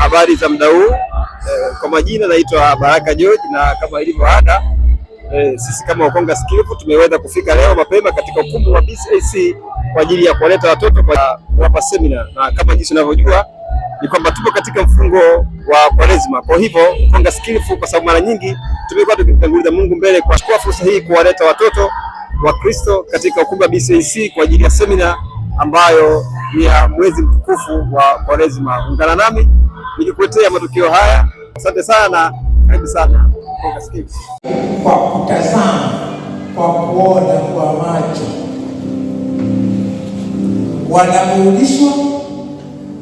Habari za muda huu. Kwa majina naitwa Baraka George, na kama ilivyo ada, sisi kama Ukonga Skillful tumeweza kufika leo mapema katika ukumbi wa BCAC kwa ajili ya kuwaleta watoto kwa kuwapa semina, na kama jinsi unavyojua ni kwamba tupo katika mfungo wa Kwaresma. Kwa hivyo Ukonga Skillful, kwa sababu mara nyingi tumekuwa tukimtanguliza Mungu mbele, kwa kuchukua fursa hii kuwaleta watoto wa Kristo katika ukumbi wa BCAC kwa ajili ya semina ambayo ni ya mwezi mtukufu wa Kwaresma. Ungana nami nikikuletea matukio haya. Asante sana, karibu sana Ukonga Skillful. Kwa kutazama, kwa kuona kwa macho, wanaburudishwa,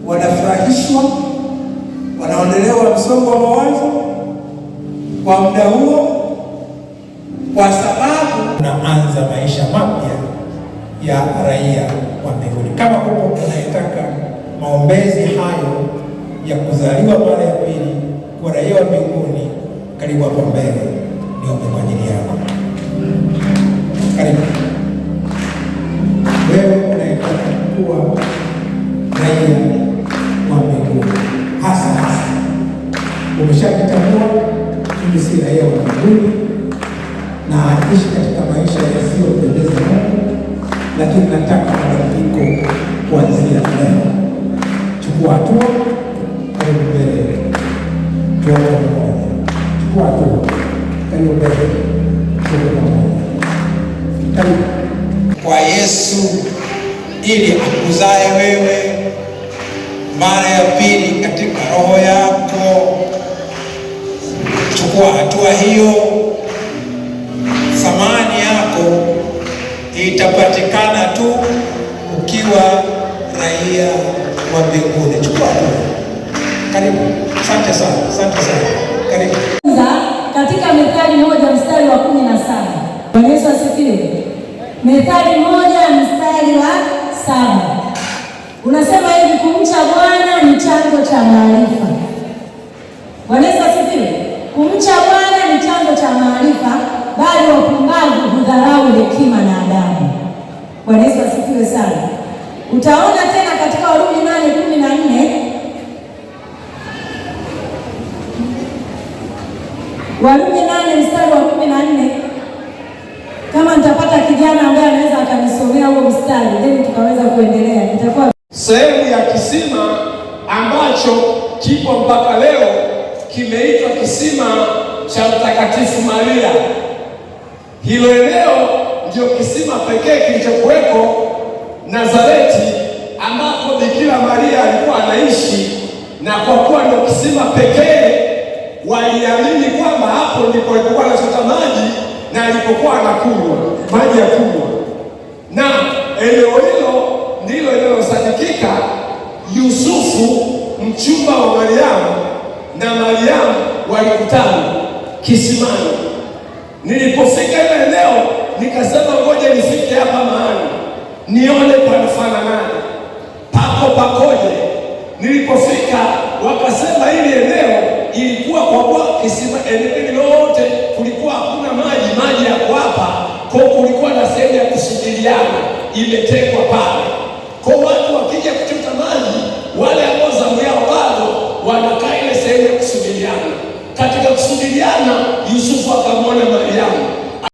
wanafurahishwa, wanaondolewa msongo wa mawazo kwa muda huo, kwa sababu naanza maisha mapya ya raia wa mbinguni. Kama huko unayetaka maombezi hayo ya kuzaliwa mara ya pili kwa raia wa mbinguni, karibu hapo mbele niombe kwa ajili yako. Karibu. Wewe unayetaka kuwa raia wa mbinguni, hasa umeshajitambua mimi si raia wa mbinguni na ishi katika maisha yasiyopendeza Mungu, lakini nataka mabadiliko kuanzia leo. Chukua hatua, karibu mbele, tuombe pamoja. Chukua hatua, karibu mbele, tuombe pamoja. Karibu kwa Yesu ili akuzae wewe mara ya pili katika roho yako. Chukua hatua hiyo, thamani yako itapatikana tu ukiwa raia wa mbinguni. Chukua hatua. Karibu. Asante sana. Asante sana. Karibu. Katika Methali 1:17. Bwana Yesu asifiwe. Methali 1:7 unasema hivi: kumcha Bwana ni chanzo cha maarifa. Bwana Yesu asifiwe. Kumcha Bwana ni chanzo cha maarifa, bali wapumbavu hudharau hekima na adabu. Bwana Yesu asifiwe sana. Utaona tena katika Warumi 8:14, Warumi 8:14. Kama nitapata kijana ambaye anaweza akanisomea huo mstari ili tukaweza kuendelea, itakuwa sehemu ya kisima ambacho kipo mpaka leo, kimeitwa kisima cha Mtakatifu Maria. Hilo eneo ndio kisima pekee kilichokuweko Nazareti, ambapo Bikira Maria alikuwa anaishi, na kwa kuwa ndio kisima pekee, waliamini kwamba hapo ndipo alikuwa anachota maji na alipokuwa anakunywa maji ya kunywa. Na eneo hilo ndilo linalosadikika Yusufu mchumba wa Mariamu na Mariamu walikutana kisimani. Nilipofika ile eneo nikasema ngoja nifike hapa mahali nione panafananaje, pako pakoje. Nilipofika wakasema hili eneo ilikuwa kwa kisima, eneo lote kulikuwa hakuna maji yako hapa, kwa kulikuwa na sehemu ya kusubiriana imetekwa pale. Kwa watu wakija kuchota maji, wale ambao zamu yao bado wanakaa ile sehemu ya kusubiriana. Katika kusubiriana, Yusufu akamwona Mariamu